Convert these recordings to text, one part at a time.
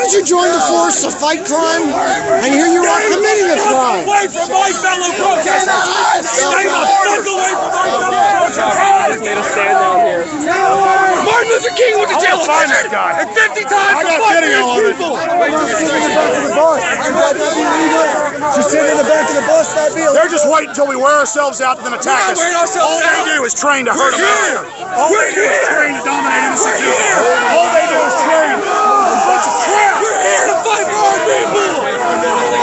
because you joined the force to fight crime, and here you are committing a crime. Away from my fellow protesters! Stay the fuck away from my fellow protesters! Made us stand down here. Martin Luther King went to jail find that guy. and 50 times for fucking his people! Just sit in the back of the bus, that'd be They're just waiting until we wear ourselves out and then attack us. All they do is train to hurt America. All they do is train to dominate innocent people. All they do is train. Bunch of crap. We're here to fight for our people!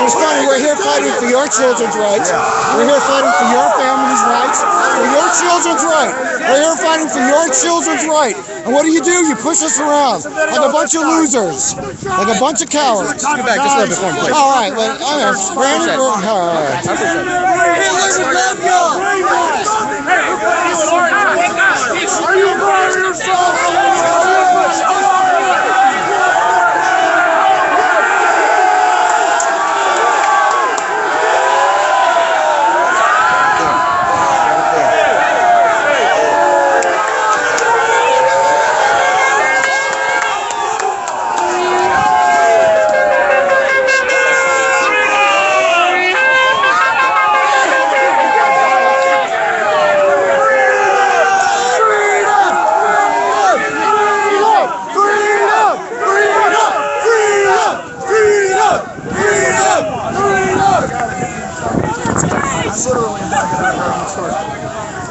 It's funny, we're here fighting for your children's rights. We're here fighting for your family's rights, for your children's right. We're here fighting for your children's right. And what do? You push us around like a bunch of losers, like a bunch of cowards. Get back just a little bit for me, please. All right, well, I know. Brandon, all right. Are you proud of yourself?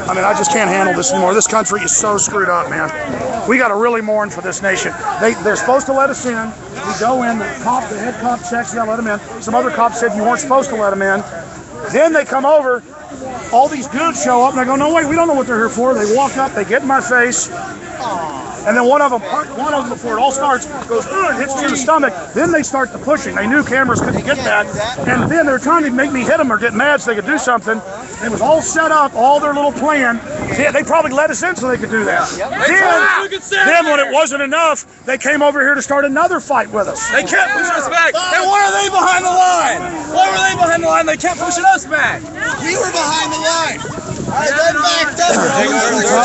I mean, I just can't handle this anymore. This country is so screwed up, man. We got to really mourn for this nation. They're supposed to let us in. We go in, the head cop checks, yeah, let them in. Some other cop said you weren't supposed to let them in. Then they come over, all these dudes show up, and I go, no, wait, we don't know what they're here for. They walk up, they get in my face. And then one of them, before it all starts, goes, hits me in the stomach. Then they start the pushing. They knew cameras couldn't get that. And then they're trying to make me hit them or get mad so they could do something. It was all set up, all their little plan. They probably let us in so they could do that. Then when it wasn't enough, they came over here to start another fight with us. They kept pushing us back. And why are they behind the line? Why were they behind the line? They kept pushing us back. We were behind the line. There's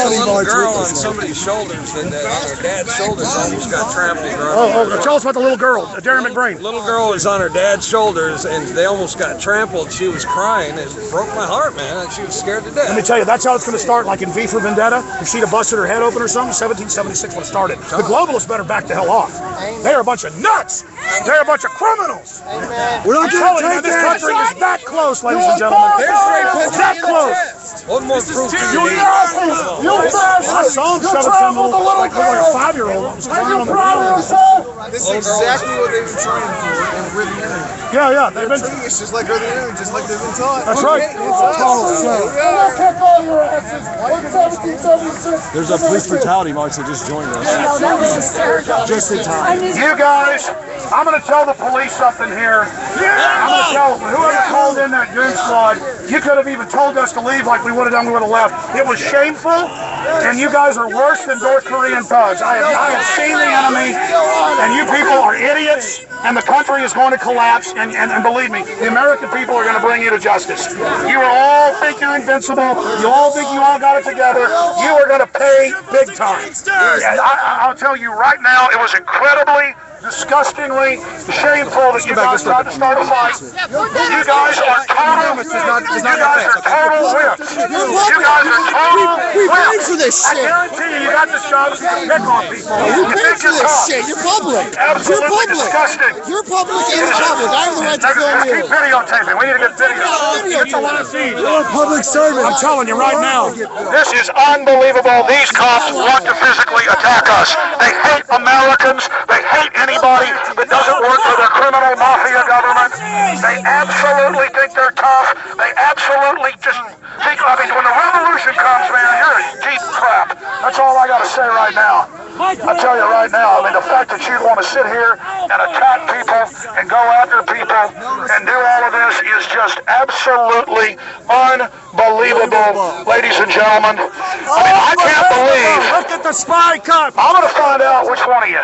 a little girl on somebody's shoulders, and on her dad's shoulders, almost got trampled. Tell us about the little girl, Darren McBrain. Little girl was on her dad's shoulders, and they almost got trampled. She was crying. It broke my heart, man. She was scared to death. Let me tell you, that's how it's going to start, like in V for Vendetta. If she'd have busted her head open or something, 1776 when it started. The globalists better back the hell off. They're a bunch of nuts. They're a bunch of criminals. We're not telling you, this country is that close, ladies and gentlemen. That close. What more proof do you need? My son shut up some little, like a 5-year-old. This is exactly what they've been trying for, and we're the enemy. Yeah, they've been. It's just like we're the enemy, just like they've been taught. That's right. There's a police brutality march that just joined us. Just in time. You guys, I'm going to tell the police something here. I'm going to tell whoever called in that goon squad, you could have even told us to leave like we would have done, we would have left. It was shameful, and you guys are worse than North Korean thugs. I have seen the enemy, and you people are idiots, and the country is going to collapse, and believe me, the American people are going to bring you to justice. You all think you're invincible. You all think you all got it together. You are going to pay big time. I'll tell you right now, it was incredibly, disgustingly shameful that you guys tried to start a fight. You guys are total wimps. You guys are total wimps. We paid for this I shit. guarantee you got the shots to pick on people. We paid for this shit. You're public. You're Absolutely public. disgusting. You're public and public. I have the right to film you. Keep videotaping. We need to get video. It's a live feed. You're a public servant. I'm telling you right now. This is unbelievable. These cops want to physically attack us. They hate Americans. They hate anybody that doesn't work for their criminal mafia government. They absolutely think they're tough. They absolutely just think, I mean, when the revolution comes, man, you're a deep crap. That's all I got to say right now. I tell you right now, I mean, the fact that you'd want to sit here and attack people and go after people and do all of this is just absolutely unbelievable, ladies and gentlemen. I mean, I can't believe. Look at the spy cup. I'm going to find out which one of you.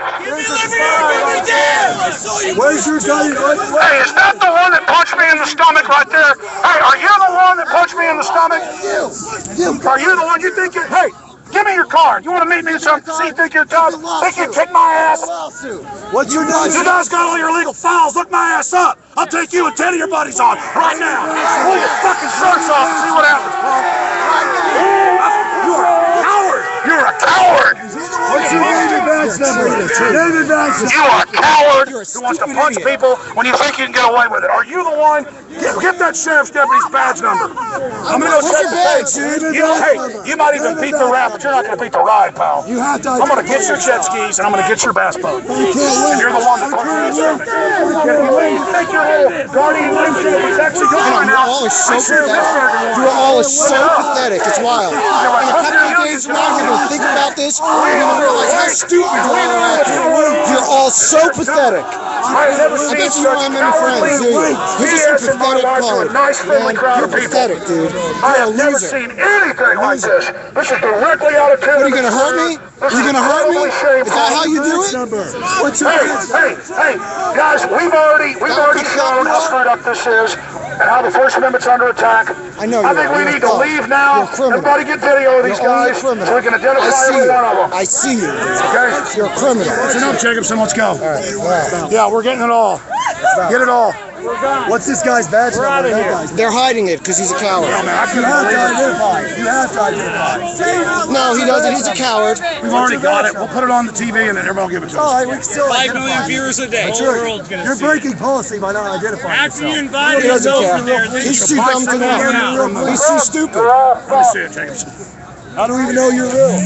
Where's your gun? Hey, is that the one that punched me in the stomach right there? Hey, are you the one that punched me in the stomach? Are you the one you think you... Hey, Give me your card. You want to meet me in some think you're tough? Think you kick my ass? What's your name? You guys got all your illegal files. Look my ass up. I'll take you and 10 of your buddies on right now. Pull your fucking shirts off and see what happens, Paul. You're a coward. You're a coward. What's your name and badge number? David badge number. You are a coward who wants to punch people when you think you can get away with it. Are you the one? Get that sheriff's deputy's badge number. I'm gonna go check the badge, dude. Hey, you might even beat the rap, but you're not gonna beat the ride, pal. You have to. I'm gonna get your jet skis and I'm gonna get your bass boat. You can't win. And you're the one that you think you're a little guardian angel of protection. Come on now. You're all so pathetic. It's wild. In a couple of days from now, you're going to think about this, and you're going to realize how stupid you are acting. You're all so pathetic. I've never I seen bet you don't have many friends, do you? You're just a pathetic punk. Man, you're pathetic, dude. I You're a have never loser. seen anything like this. This is directly out of tune. What, are you going to hurt me? Are you going to hurt me? Is that how you do it? What's your Hey, guys, we've already shown how screwed up this is and how the First Amendment's under attack. I know I you think are. we You're need a to thug. leave now. You're a criminal. Everybody get video of these You're only a guys criminal. so we can identify I see every you. one of them. I see you. Okay? You're a criminal. Listen up, Jacobson. Let's go. All right. Yeah, we're getting it all. Get it all. What's this guy's badge number? That guy's. They're hiding it because he's a coward. Man, I You couldn't have to believe it. identify it. You have to identify it. No, he doesn't. He's a coward. We've already got it. We'll put it on the TV and then everybody will give it to All us. right, we can still 5 identify million it. viewers a day. That's The whole right. world's gonna You're see. breaking policy by not identifying After you yourself. invited He doesn't yourself care. from there, He's too dumb to know. He's too stupid. Let me see it, Jacobson. I don't even know you're real.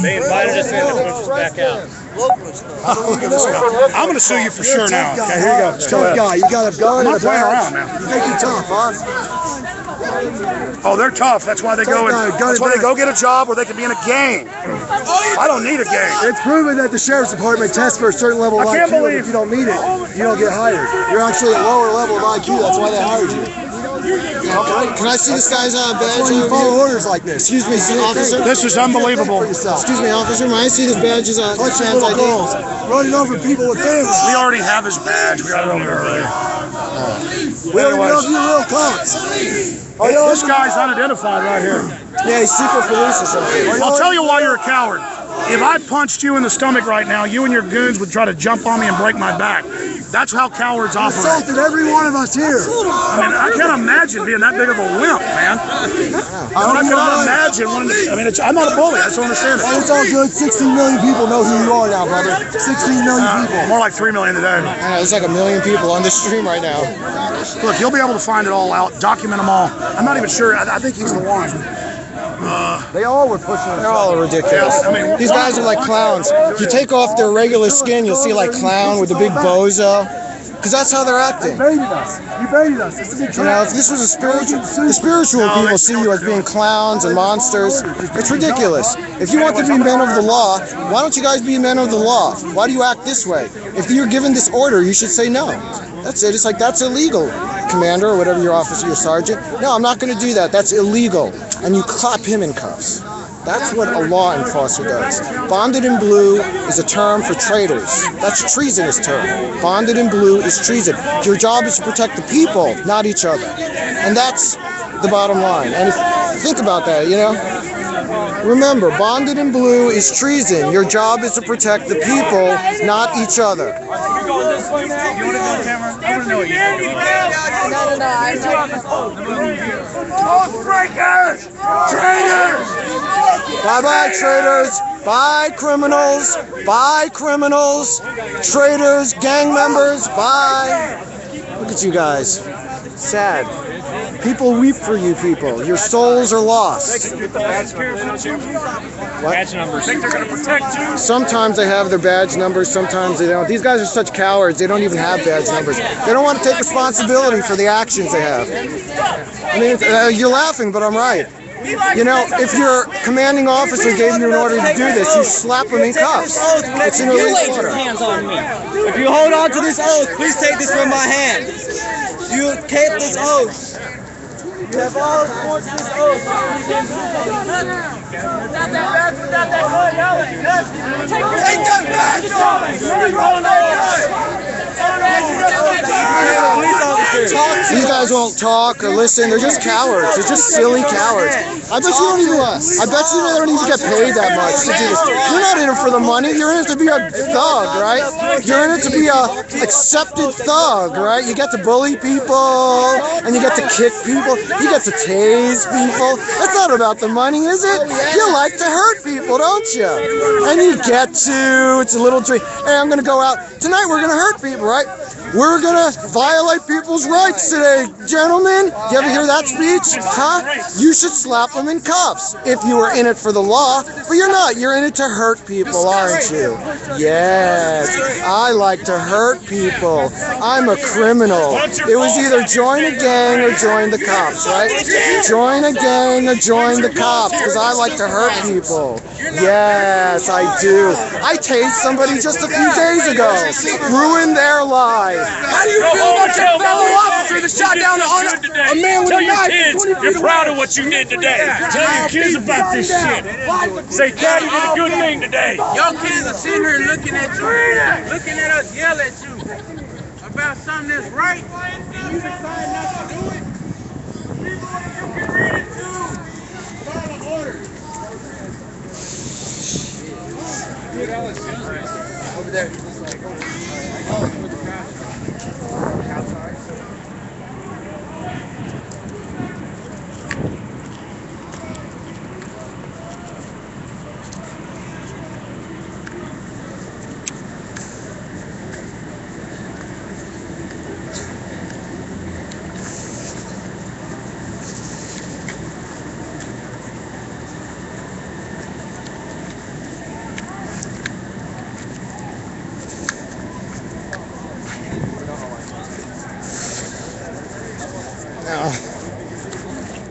they invited us in to push us back out. Look at this guy. I'm going to sue you for sure now. Tough guy, Okay, here you go. huh? Tough guy. You got a gun I'm and not a playing badge. around, man. You think you're tough, huh? Oh, they're tough. That's why they go. That's why they go get a job where they can be in a gang. I don't need a gang. It's proven that the sheriff's department tests for a certain level of I can't IQ. And believe- if you don't meet it, you don't get hired. You're actually at lower level of IQ. That's why they hired you. Can I see this guy's badge? That's why you follow orders like this. Excuse me, officer. This is unbelievable. Excuse me, officer. May I see this badge? Is on Bunch of man's little ID? girls running over people with families. We already have his badge. We got it over earlier. We don't even know if you're real cops. This guy's unidentified right here. Yeah, he's secret police or something. I'll tell you why you're a coward. If I punched you in the stomach right now, you and your goons would try to jump on me and break my back. That's how cowards operate. Insulted every one of us here. I mean, I can't imagine being that big of a wimp, man. I cannot imagine wanting to, I mean, I'm not a bully. I just don't understand Well, it. it's all good. 16 million people know who you are now, brother. 16 million people. More like 3 million today. I know, there's like 1 million people on the stream right now. Look, you'll be able to find it all out, document them all. I'm not even sure. I think he's the one. They all were pushing us. They're all ridiculous. I mean, These guys are like clowns. If you take off their regular skin, you'll see like clown with the big bozo. Because that's how they're They acting. baited us. You baited us. This is a You know, if trap. this was a spiritual, the spiritual people see you as being clowns and monsters. It's ridiculous. If you want to be men of the law, why don't you guys be men of the law? Why do you act this way? If you're given this order, you should say no. That's it. It's like, that's illegal, commander, or whatever your officer, your sergeant. No, I'm not going to do that. That's illegal. And you clap him in cuffs. That's what a law enforcer does. Bonded in blue is a term for traitors. That's a treasonous term. Bonded in blue is treason. Your job is to protect the people, not each other. And that's the bottom line. And think about that, you know? Remember, bonded in blue is treason. Your job is to protect the people, not each other. breakers! Traitors! Bye-bye, traitors. Bye, criminals. Bye, criminals. Traitors, gang members. Bye. Look at you guys. Sad. People weep for you people. Your souls are lost. Badge numbers. Think they're going to protect you? Sometimes they have their badge numbers, sometimes they don't. These guys are such cowards, they don't even have badge numbers. They don't want to take responsibility for the actions they have. I mean, you're laughing, but I'm right. You know, if your commanding officer gave you an order to do this, you slap him in cuffs. It's an illegal order. Hands on me. If you hold on to this oath, please take this from my hand. You kept this oath. You have all sworn to this oath. These guys guys won't talk or listen. They're just cowards. They're just silly cowards. I bet you they don't even get paid that much to do this. You're not in it for the money. You're in it to be a thug, right? You're in it to be a accepted thug, right? You get to bully people and you get to kick people. You get to tase people. That's not about the money, is it? You like to hurt people, don't you? And you get to. It's a little dream. Hey, I'm gonna go out tonight. We're gonna hurt people, right? We're gonna violate people's rights today, gentlemen. You ever hear that speech? Huh? You should slap them in cuffs if you were in it for the law, but you're not. You're in it to hurt people, aren't you? Yes. I like to hurt people. I'm a criminal. It was either join a gang or join the cops, right? Join a gang or join the cops, because I like to hurt people. Yes, I do. I tased somebody just a few days ago. Ruined their life. How do you feel about your fellow officer that shot down a man with a knife? Tell your kids you're proud of what you did today. Tell your kids about this shit. Say, Daddy did a good thing today. Your kids are sitting here looking at you, looking at us yell at you about something that's right, and you decide not to do it. People like you can read it too. Follow orders. Over there.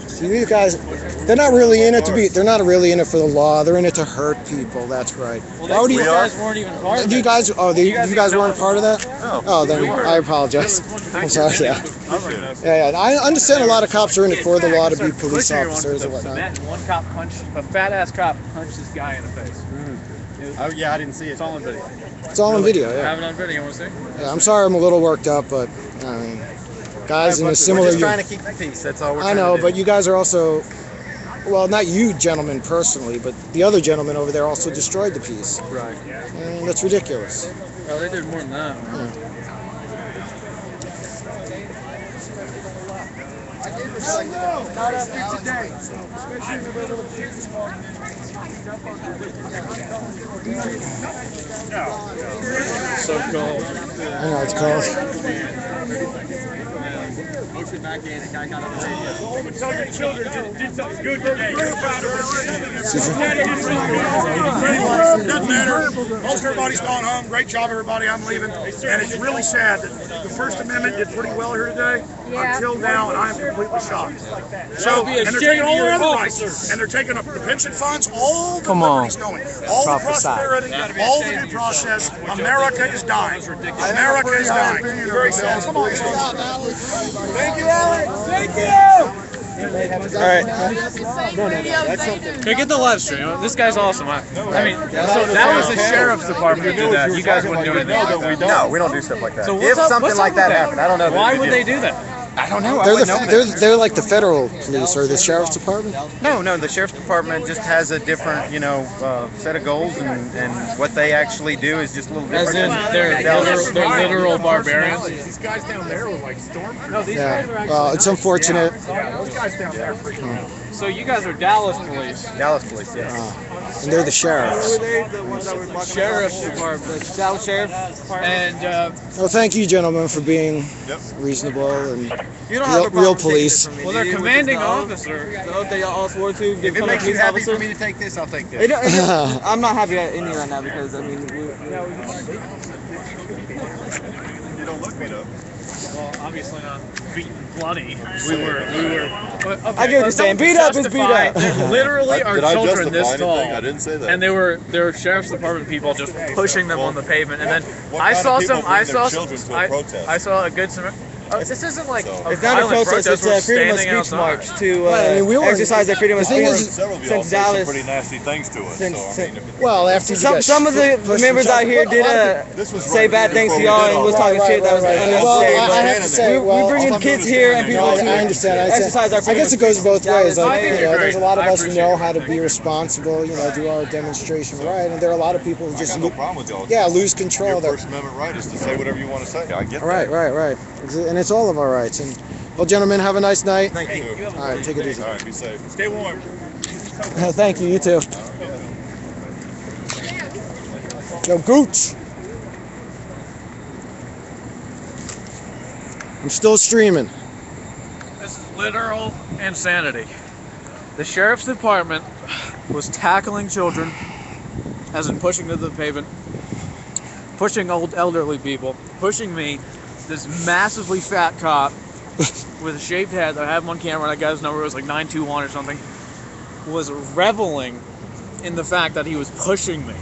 See, these guys, they're not really in it they're not really in it for the law. They're in it to hurt people. That's right. Well, you guys weren't even part of it. You guys weren't part of that? No. Oh, then I apologize. I'm sorry, yeah. I understand a lot of cops are in it for the law to be police officers and whatnot. One cop punched, a fat-ass cop punched this guy in the face. Oh, yeah, I didn't see it. It's all on video. It's all on video, yeah. I have it on video, you want to see? Yeah, I'm sorry I'm a little worked up, but, I mean, guys in a similar... We're just trying to keep the peace, that's all we're trying to do. I know, but you guys are also... Well, not you gentlemen personally, but the other gentleman over there also destroyed the piece. Right. And that's ridiculous. Oh, they did more than that. Yeah. So cold. I know, it's cold. Motion back in, the guy got on the radio. Tell your children did something good today. You're proud of Doesn't matter. Most everybody's gone home. Great job, everybody. I'm leaving. And it's really sad that the First Amendment did pretty well here today until now, and I am completely shocked. So, and they're taking all their other rights, and they're taking up the pension funds, all the liberties going, all the prosperity, all the due process. America is dying. America is dying. Very sad. Come on. Thank you, Alex. Thank you. All right. Hey, get the live stream. This guy's awesome. I mean, so that was the sheriff's department who did that. You guys wouldn't do anything like that. No, we don't do stuff like that. So if something like that happened, I don't know. Why would they do that? I don't know. They're like the federal police or the sheriff's department? No, the sheriff's department just has a different, set of goals, and what they actually do is just a little different. As in, they're literal barbarians. These guys down there were like storm. No, these guys are well, it's unfortunate. Yeah, those guys down there are pretty cool. So you guys are Dallas police. Dallas police, yeah. And they're the sheriffs. Sheriff's department, Dallas Sheriff, and well, thank you, gentlemen, for being reasonable and real police. Well, they're commanding officer. So they all swore to If it makes you happy for me to take this, I'll take this. I'm not happy at any right now because I mean. You don't look beat up. Well, obviously not beaten bloody. We were. Okay, I get what you're saying. Beat up is beat up. Literally, our children this tall. I didn't say that. And they were sheriff's department people just pushing them on the pavement, and then I saw a good This isn't like a It's not a violent protest, it's We're a freedom of standing speech outside. march to Right, I mean, we were- exercise their freedom of the thing speech is- Several of y'all since say some Dallas. pretty nasty things to us. Since- So, I mean, if it- Well, after you got Some of the pushed members and out here shoved- did This was say right bad before things to we y'all did and all was that. talking shit that was Well, unnecessary. I have to say, well, we bring in kids here and people No, to I understand. exercise our I freedom guess it of goes speech. both ways. Like, think you you're know, there's a great. lot of I us who know appreciate how to be responsible, you know, do our demonstration right, and there are a lot of people who I just got no problem with y'all. yeah, lose control Your of their First Amendment right is to say whatever you want to say. I get that. right, and it's all of our rights. And well, gentlemen, have a nice night. Thank you. All right, take it easy. All right, be safe. Stay warm. Thank you. You too. Yo, Gooch. I'm still streaming. This is literal insanity. The sheriff's department was tackling children, as in pushing to the pavement, pushing old elderly people, pushing me, this massively fat cop with a shaved head that I have him on camera, that guy's number was like 921 or something, was reveling in the fact that he was pushing me.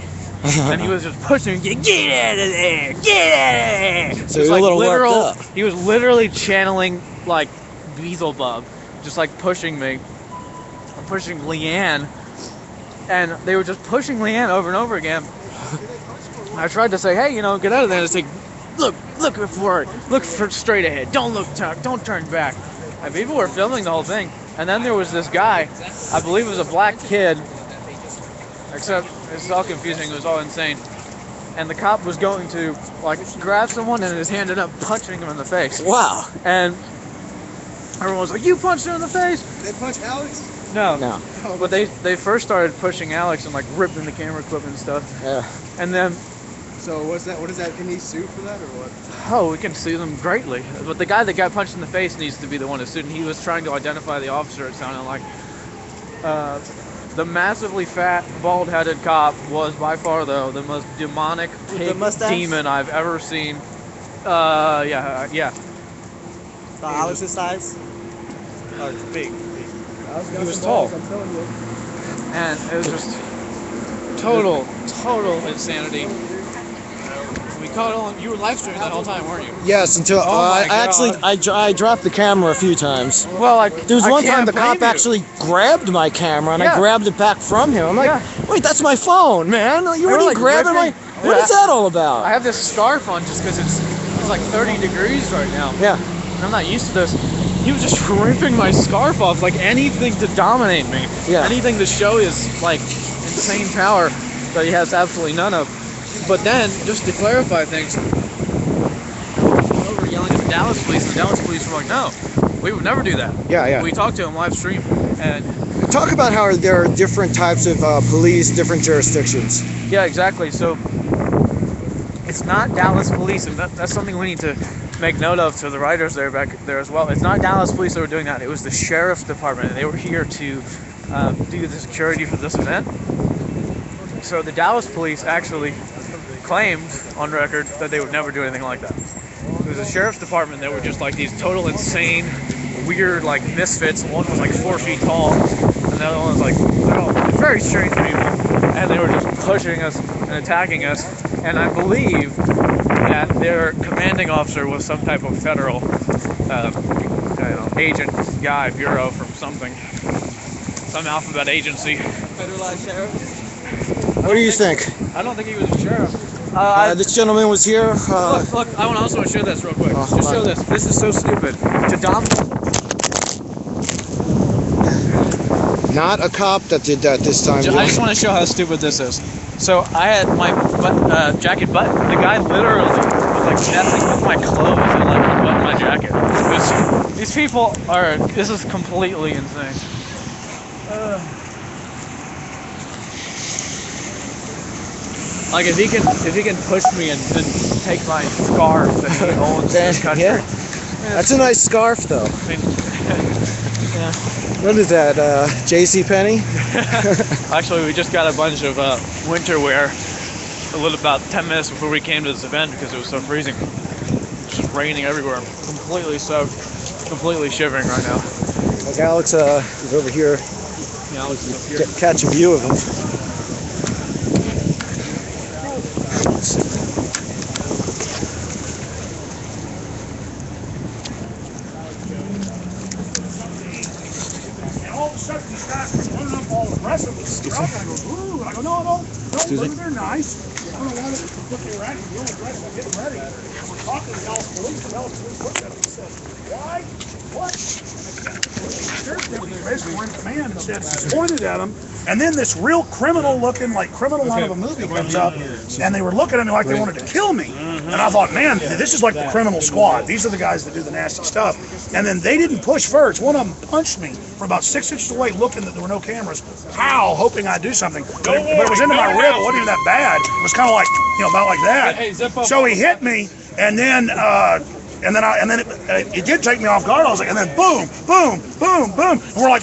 And he was just pushing me, get out of there, get out of there. So you're a little worked up. He was literally channeling like Beelzebub, just like pushing me, pushing Leanne, and they were just pushing Leanne over and over again. I tried to say, hey, you know, get out of there. And it's like, look forward, look straight ahead, don't turn back. And people were filming the whole thing. And then there was this guy, I believe it was a black kid, except it's all confusing, it was all insane. And the cop was going to like grab someone and his hand ended up punching him in the face. Wow. And everyone was like, you punched him in the face? They punch Alex? No. No. But they first started pushing Alex and like ripping the camera equipment and stuff. Yeah. And then, So what's that? What is that? Can he sue for that or what? oh, we can sue them greatly. But the guy that got punched in the face needs to be the one to sue. And he was trying to identify the officer, it sounded like. The massively fat, bald-headed cop was by far, though, the most demonic pig demon I've ever seen. Yeah. The Alex's size? Oh, it's big. He was tall. And it was just total insanity. We caught it on, you were live streaming that whole time, weren't you? Yes, until Oh my I dropped the camera a few times. Well, like, There was I one can't time the blame cop you. actually grabbed my camera and I Yeah. grabbed it back from him. I'm like, Yeah. wait, that's my phone, man. You were, already like, grabbing my. ripping- What Yeah. is that all about? I have this scarf on just because it's like 30 degrees right now. Yeah. And I'm not used to this. He was just ripping my scarf off, like anything to dominate me. Yeah. Anything to show his like insane power that he has absolutely none of. But then, just to clarify things, over yelling at the Dallas police, and the Dallas police were like, no, we would never do that. Yeah. We talked to him live stream, and Talk about how there are different types of police, different jurisdictions. yeah, exactly. So it's not Dallas police, and that's something we need to make note of to the writers there back there as well. It's not Dallas police that were doing that. It was the sheriff's department, and they were here to do the security for this event. So the Dallas police actually claimed on record that they would never do anything like that. It was the sheriff's department that were just like these total insane, weird like misfits. One was like 4 feet tall, and the other one was like, they're all very strange people, and they were just pushing us and attacking us. And I believe that their commanding officer was some type of federal agent guy, bureau from something, some alphabet agency. Federalized sheriff? What do you think? I don't think he was a sheriff. This gentleman was here. Look, I also want to show this real quick. Oh, Just show this. This is so stupid. To Not a cop that did that this time. I just want to show how stupid this is. So I had my jacket button. The guy literally was like messing with my clothes and like unbuttoned my jacket. These people are. This is completely insane. Like if he can push me and take my scarf that he owns in this country. Yeah. That's a nice scarf, though. I mean, yeah. What is that? JCPenney? Actually, we just got a bunch of winter wear about 10 minutes before we came to this event because it was so freezing. Just raining everywhere. I'm completely soaked, completely shivering right now. Like Alex is over here. Yeah, Alex is up here. Catch a view of him. bless them, struck, and I go, ooh, and I go, no, they're nice. I don't know why they were acting, the only dress was getting ready. And we're talking to the Dallas police, the Dallas police looked at him and said, why? What? Basically, we're in command and said, pointed at him, and then this real criminal looking, like criminal out of a movie comes up, and they were looking at me like they wanted to kill me. And I thought, man, this is like the criminal squad. These are the guys that do the nasty stuff. And then they didn't push first. One of them punched me from about 6 inches away, looking that there were no cameras. How? Hoping I'd do something. But it was into my rib. It wasn't even that bad. It was kind of like, about like that. So he hit me, and then it did take me off guard. I was like, and then boom, boom, boom, boom. And we're like,